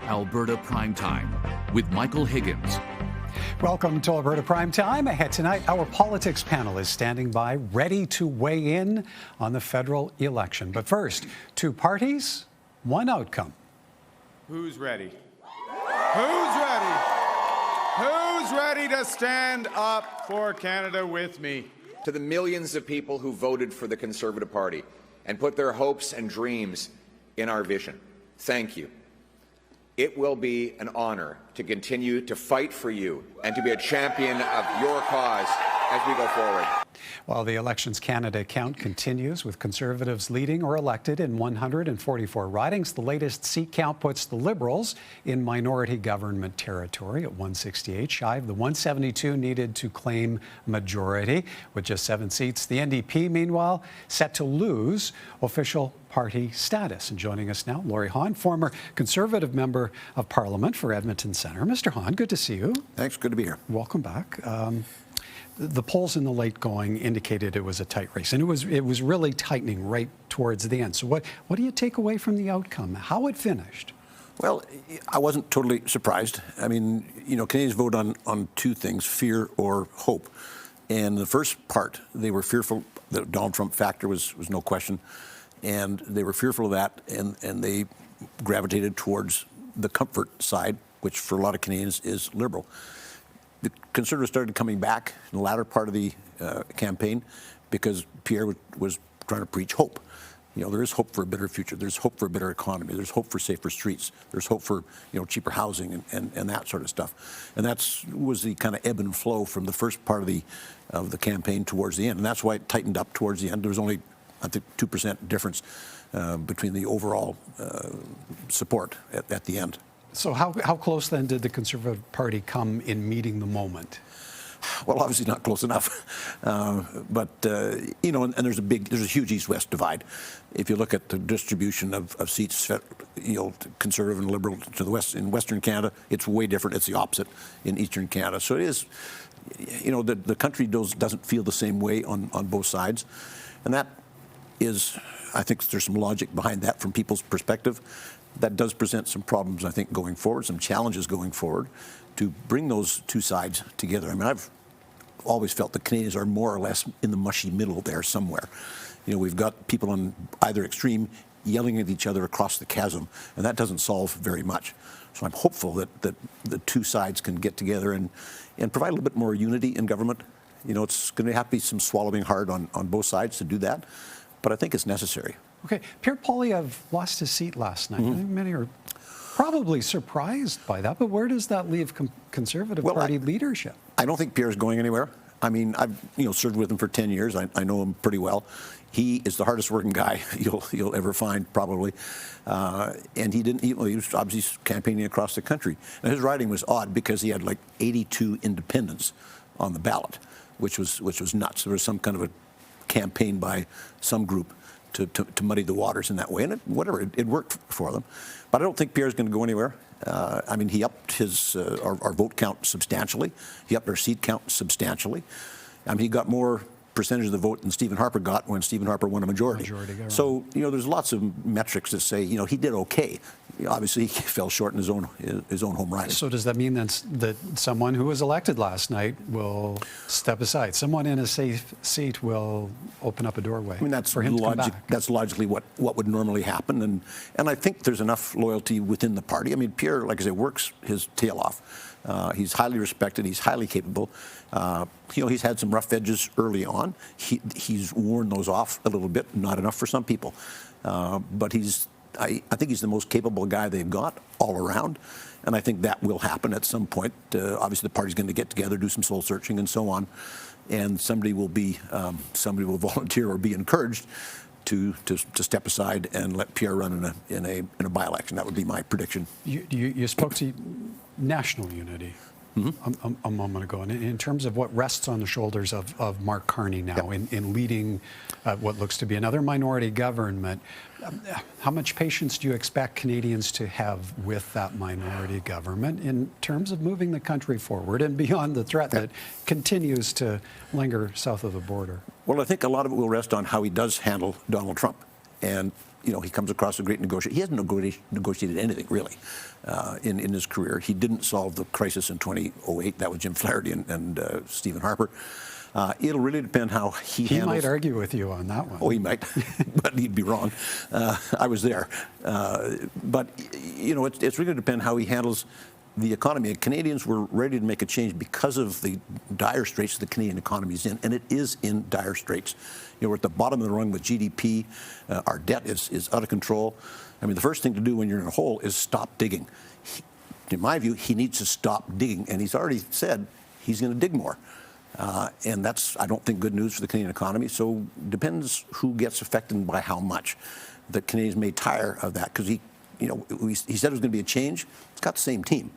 Alberta Primetime with Michael Higgins. Welcome to Alberta Primetime. Ahead tonight, our politics panel is standing by, ready to weigh in on the federal election. But first, two parties, one outcome. Who's ready? Who's ready? Who's ready to stand up for Canada with me? To the millions of people who voted for the Conservative Party and put their hopes and dreams in our vision, thank you. It will be an honor to continue to fight for you and to be a champion of your cause as we go forward. While the Elections Canada count continues, with Conservatives leading or elected in 144 ridings, the latest seat count puts the Liberals in minority government territory at 168, shy of the 172 needed to claim majority. With just 7 seats, the NDP, meanwhile, set to lose official party status. And joining us now, Laurie Hawn, former Conservative Member of Parliament for Edmonton Centre. Mr. Hawn, good to see you. Thanks, good to be here. Welcome back. The polls in the late going indicated it was a tight race, and it was really tightening right towards the end. So what do you take away from the outcome, how it finished? Well, I wasn't totally surprised. I mean, you know, Canadians vote on two things, fear or hope. And the first part, they were fearful. The Donald Trump factor was no question. And they were fearful of that, and they gravitated towards the comfort side, which for a lot of Canadians is Liberal. The Conservatives started coming back in the latter part of the campaign because Pierre was trying to preach hope. You know, there is hope for a better future. There's hope for a better economy. There's hope for safer streets. There's hope for, you know, cheaper housing and that sort of stuff. And that was the kind of ebb and flow from the first part of the campaign towards the end. And that's why it tightened up towards the end. There was only, I think, 2% difference between the overall support at the end. So how close then did the Conservative Party come in meeting the moment? Well, obviously not close enough, but you know, and there's a huge East-West divide. If you look at the distribution of seats, you know, Conservative and Liberal to the west in Western Canada, it's way different. It's the opposite in Eastern Canada. So it is, you know, the country doesn't feel the same way on both sides, and that is, I think there's some logic behind that from people's perspective. That does present some problems, I think, going forward, some challenges going forward to bring those two sides together. I mean, I've always felt that Canadians are more or less in the mushy middle there somewhere. You know, we've got people on either extreme yelling at each other across the chasm, and that doesn't solve very much. So I'm hopeful that the two sides can get together and provide a little bit more unity in government. You know, it's going to have to be some swallowing hard on both sides to do that, but I think it's necessary. Okay, Pierre Poilievre lost his seat last night. I think many are probably surprised by that, but where does that leave Conservative Party leadership? I don't think Pierre's going anywhere. I mean, I've served with him for 10 years. I know him pretty well. He is the hardest working guy you'll ever find, probably. And he was obviously campaigning across the country. Now, his riding was odd because he had like 82 independents on the ballot, which was nuts. There was some kind of a campaign by some group to muddy the waters in that way, and it worked for them. But I don't think Pierre's going to go anywhere. I mean, he upped our vote count substantially. He upped our seat count substantially. I mean, he got more percentage of the vote than Stephen Harper got when Stephen Harper won a majority. So, you know, there's lots of metrics that say, you know, he did okay. Obviously, he fell short in his own home riding. So does that mean that someone who was elected last night will step aside? Someone in a safe seat will open up a doorway for him to come back? That's logically what would normally happen. And I think there's enough loyalty within the party. I mean, Pierre, like I said, works his tail off. He's highly respected. He's highly capable. You know, he's had some rough edges early on. He's worn those off a little bit, not enough for some people. But I think he's the most capable guy they've got all around. And I think that will happen at some point. Obviously, the party's going to get together, do some soul searching and so on. And somebody will volunteer or be encouraged to step aside and let Pierre run in a by-election. That would be my prediction. You spoke to national unity a moment ago, and in terms of what rests on the shoulders of Mark Carney now in leading what looks to be another minority government, how much patience do you expect Canadians to have with that minority government in terms of moving the country forward and beyond the threat that continues to linger south of the border? Well, I think a lot of it will rest on how he does handle Donald Trump. And he comes across a great negotiator. He hasn't negotiated anything, really, in his career. He didn't solve the crisis in 2008. That was Jim Flaherty and Stephen Harper. It'll really depend how he handles... He might argue with you on that one. Oh, he might, but he'd be wrong. I was there. But, it's really going to depend how he handles the economy. And Canadians were ready to make a change because of the dire straits the Canadian economy is in, and it is in dire straits. We're at the bottom of the rung with GDP. Our debt is out of control. I mean, the first thing to do when you're in a hole is stop digging. In my view, he needs to stop digging, and he's already said he's going to dig more. And that's, I don't think, good news for the Canadian economy. So depends who gets affected by how much. The Canadians may tire of that because he said it was going to be a change. It's got the same team,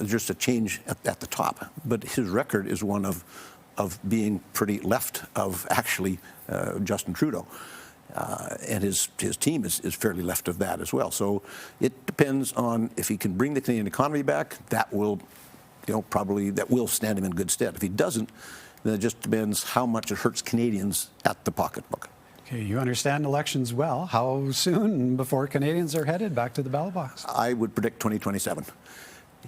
just a change at the top. But his record is one of being pretty left of actually Justin Trudeau. And his team is fairly left of that as well. So it depends on if he can bring the Canadian economy back. That will probably stand him in good stead. If he doesn't, then it just depends how much it hurts Canadians at the pocketbook. Okay, you understand elections well. How soon before Canadians are headed back to the ballot box? I would predict 2027.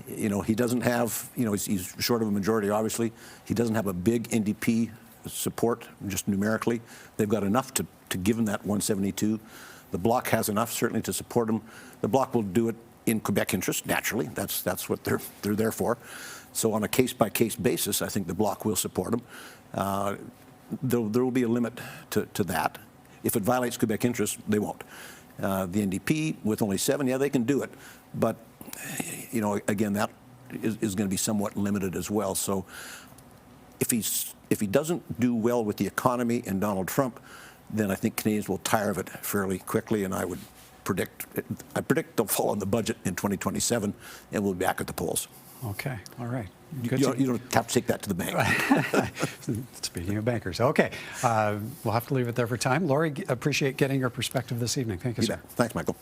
He doesn't have, he's short of a majority, obviously. He doesn't have a big NDP support, just numerically. They've got enough to give him that 172. The Bloc has enough, certainly, to support him. The Bloc will do it in Quebec interest, naturally. That's what they're there for. So on a case-by-case basis, I think the Bloc will support him. There will be a limit to that. If it violates Quebec interest, they won't. The NDP, with only 7, yeah, they can do it. But, again, that is going to be somewhat limited as well. So if he doesn't do well with the economy and Donald Trump, then I think Canadians will tire of it fairly quickly, and I predict they'll fall on the budget in 2027, and we'll be back at the polls. Okay, all right. You don't have to take that to the bank. Speaking of bankers, okay. We'll have to leave it there for time. Laurie, appreciate getting your perspective this evening. Thank you, sir. Thanks, Michael.